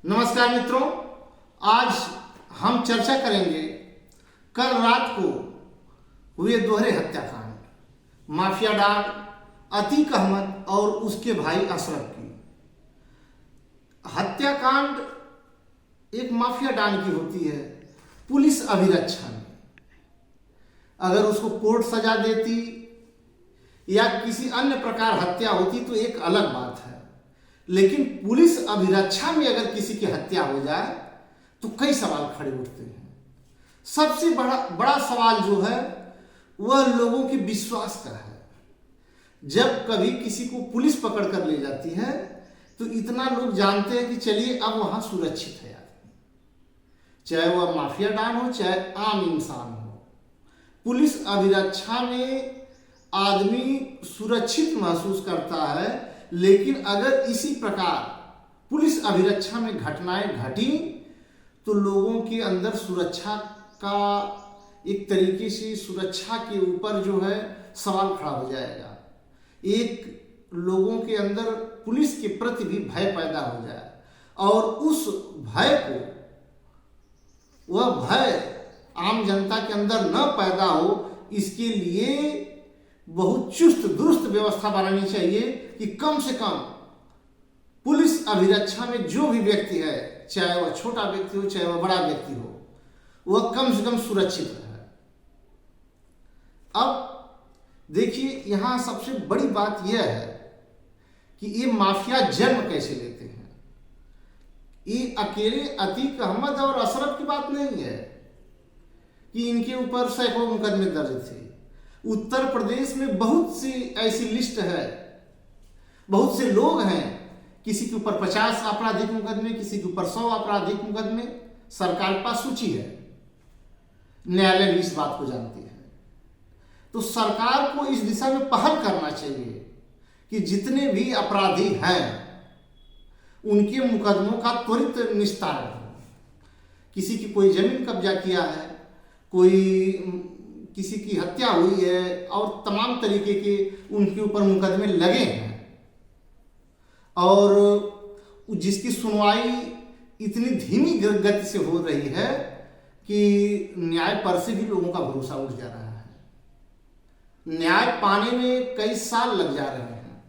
नमस्कार मित्रों, आज हम चर्चा करेंगे कल रात को हुए दोहरे हत्याकांड, माफिया डॉन अतीक अहमद और उसके भाई अशरफ की हत्याकांड। एक माफिया डॉन की होती है पुलिस अभिरक्षा में। अगर उसको कोर्ट सजा देती या किसी अन्य प्रकार हत्या होती तो एक अलग बात है, लेकिन पुलिस अभिरक्षा में अगर किसी की हत्या हो जाए तो कई सवाल खड़े उठते हैं। सबसे बड़ा सवाल जो है वह लोगों के विश्वास का है। जब कभी किसी को पुलिस पकड़ कर ले जाती है तो इतना लोग जानते हैं कि चलिए अब वहां सुरक्षित है आदमी, चाहे वह माफिया डॉन हो चाहे आम इंसान हो। पुलिस अभिरक्षा में आदमी सुरक्षित महसूस करता है, लेकिन अगर इसी प्रकार पुलिस अभिरक्षा में घटनाएं घटी तो लोगों के अंदर सुरक्षा का एक तरीके से सुरक्षा के ऊपर जो है सवाल खड़ा हो जाएगा। एक लोगों के अंदर पुलिस के प्रति भी भय पैदा हो जाए और उस भय को, वह भय आम जनता के अंदर न पैदा हो, इसके लिए बहुत चुस्त दुरुस्त व्यवस्था बनानी चाहिए कि कम से कम पुलिस अभिरक्षा में जो भी व्यक्ति है, चाहे वह छोटा व्यक्ति हो चाहे वह बड़ा व्यक्ति हो, वह कम से कम सुरक्षित रहे। अब देखिए, यहां सबसे बड़ी बात यह है कि ये माफिया जन्म कैसे लेते हैं। ये अकेले अतीक अहमद और अशरफ की बात नहीं है कि इनके ऊपर सैकड़ों मुकदमे दर्ज थे। उत्तर प्रदेश में बहुत सी ऐसी लिस्ट है, बहुत से लोग हैं, किसी के ऊपर 50 आपराधिक मुकदमे, किसी के ऊपर 100 आपराधिक मुकदमे, सरकार के पास सूची है, न्यायालय भी इस बात को जानती है। तो सरकार को इस दिशा में पहल करना चाहिए कि जितने भी अपराधी हैं उनके मुकदमों का त्वरित निस्तारण हो। किसी की कोई जमीन कब्जा किया है, कोई किसी की हत्या हुई है और तमाम तरीके के उनके ऊपर मुकदमे लगे हैं, और जिसकी सुनवाई इतनी धीमी गति से हो रही है कि न्याय पर से भी लोगों का भरोसा उठ जा रहा है। न्याय पाने में कई साल लग जा रहे हैं।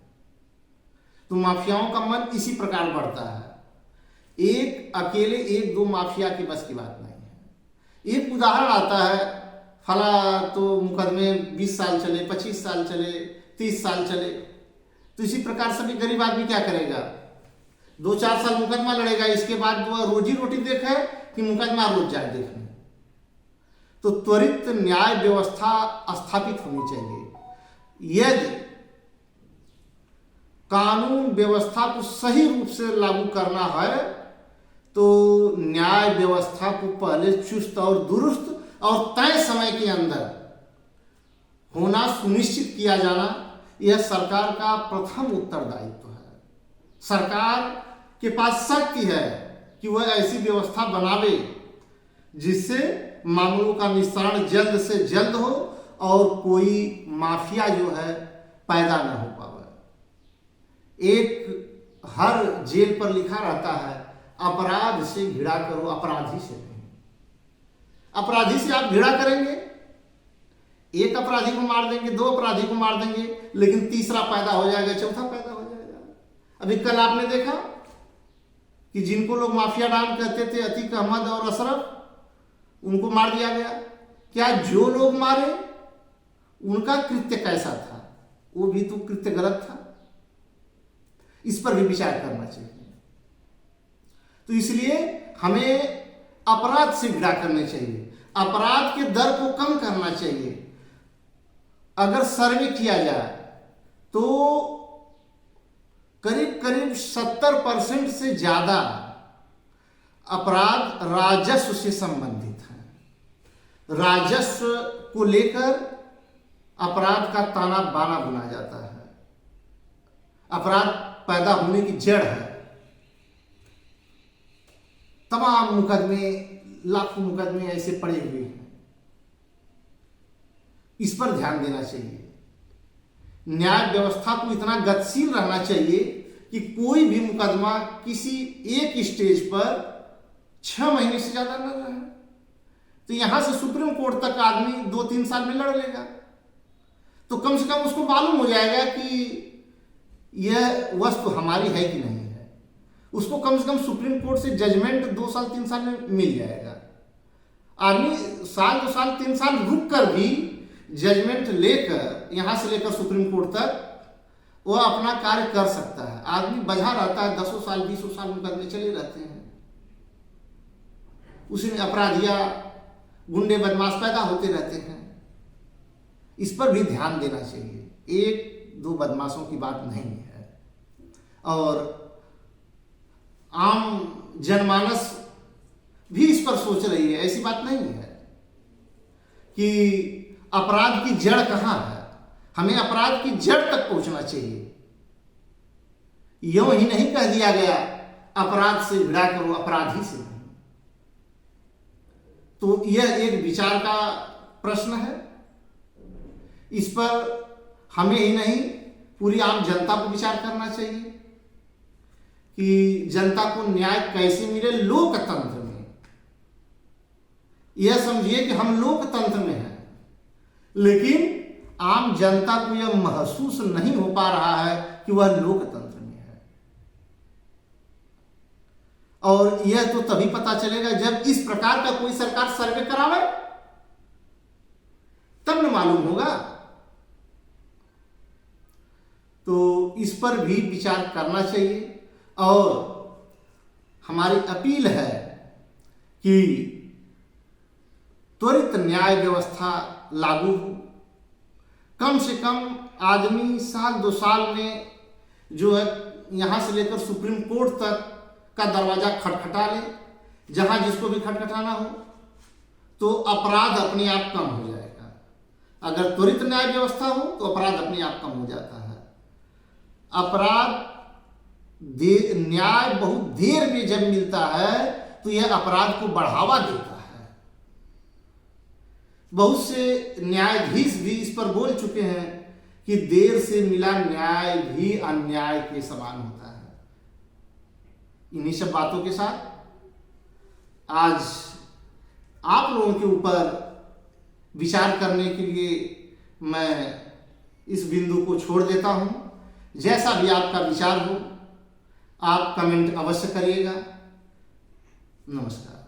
तो माफियाओं का मन इसी प्रकार बढ़ता है। एक अकेले एक दो माफिया के बस की बात नहीं है। एक उदाहरण आता है, फला तो मुकदमे 20 साल चले, 25 साल चले, 30 साल चले। तो इसी प्रकार सभी गरीब आदमी क्या करेगा, 2-4 साल मुकदमा लड़ेगा, इसके बाद वह रोजी रोटी देखे कि मुकदमा रोज जाए देखने। तो त्वरित न्याय व्यवस्था स्थापित होनी चाहिए। यदि कानून व्यवस्था को सही रूप से लागू करना है तो न्याय व्यवस्था को पहले चुस्त और दुरुस्त और तय समय के अंदर होना सुनिश्चित किया जाना, यह सरकार का प्रथम उत्तरदायित्व है। सरकार के पास शक्ति है कि वह ऐसी व्यवस्था बनावे जिससे मामलों का निस्तारण जल्द से जल्द हो और कोई माफिया जो है पैदा न हो पावे। एक हर जेल पर लिखा रहता है, अपराध से घृणा करो, अपराधी से नहीं। अपराधी से आप घृणा करेंगे, एक अपराधी को मार देंगे, 2 अपराधी को मार देंगे, लेकिन तीसरा पैदा हो जाएगा, चौथा पैदा हो जाएगा। अभी कल आपने देखा कि जिनको लोग माफिया डॉन कहते थे, अतीक अहमद और अशरफ, उनको मार दिया गया। क्या जो लोग मारे उनका कृत्य कैसा था? वो भी तो कृत्य गलत था। इस पर भी विचार करना चाहिए। तो इसलिए हमें अपराध से घृणा करनी चाहिए, अपराध के दर को कम करना चाहिए। अगर सर्वे किया जाए तो करीब करीब 70% से ज्यादा अपराध राजस्व से संबंधित है। राजस्व को लेकर अपराध का ताना बाना बुना जाता है। अपराध पैदा होने की जड़ है। तमाम मुकदमे, लाखों मुकदमे ऐसे पड़े हुए हैं। इस पर ध्यान देना चाहिए। न्याय व्यवस्था को इतना गतिशील रहना चाहिए कि कोई भी मुकदमा किसी एक स्टेज पर 6 महीने से ज्यादा न रहे। तो यहां से सुप्रीम कोर्ट तक आदमी 2-3 साल में लड़ लेगा, तो कम से कम उसको मालूम हो जाएगा कि यह वस्तु हमारी है कि नहीं है। उसको कम से कम सुप्रीम कोर्ट से जजमेंट 2 साल 3 साल में मिल जाएगा। आदमी साल 2 साल 3 साल रुक कर भी जजमेंट लेकर यहां से लेकर सुप्रीम कोर्ट तक वो अपना कार्य कर सकता है। आदमी बझा रहता है, 10 साल 20 साल मुकदमे चले रहते हैं, उसमें अपराधिया गुंडे बदमाश पैदा होते रहते हैं। इस पर भी ध्यान देना चाहिए, 1-2 बदमाशों की बात नहीं है। और आम जनमानस भी इस पर सोच रही है, ऐसी बात नहीं है कि अपराध की जड़ कहां है। हमें अपराध की जड़ तक पहुंचना चाहिए। यूं ही नहीं कह दिया गया अपराध से भिड़ा करो, अपराधी से नहीं। तो यह एक विचार का प्रश्न है। इस पर हमें ही नहीं, पूरी आम जनता को विचार करना चाहिए कि जनता को न्याय कैसे मिले लोकतंत्र में। यह समझिए कि हम लोकतंत्र में हैं, लेकिन आम जनता को यह महसूस नहीं हो पा रहा है कि वह लोकतंत्र में है। और यह तो तभी पता चलेगा जब इस प्रकार का कोई सरकार सर्वे करावे, तब न मालूम होगा। तो इस पर भी विचार करना चाहिए। और हमारी अपील है कि त्वरित न्याय व्यवस्था लागू हो। कम से कम आदमी साल 2 साल में जो है यहां से लेकर सुप्रीम कोर्ट तक का दरवाजा खटखटा ले, जहां जिसको भी खटखटाना हो, तो अपराध अपने आप कम हो जाएगा। अगर त्वरित न्याय व्यवस्था हो तो अपराध अपने आप कम हो जाता है। अपराध न्याय बहुत देर में जब मिलता है तो यह अपराध को बढ़ावा देता है। बहुत से न्यायाधीश भी इस पर बोल चुके हैं कि देर से मिला न्याय भी अन्याय के समान होता है। इन्हीं सब बातों के साथ आज आप लोगों के ऊपर विचार करने के लिए मैं इस बिंदु को छोड़ देता हूं। जैसा भी आपका विचार हो, आप कमेंट अवश्य करिएगा। नमस्कार।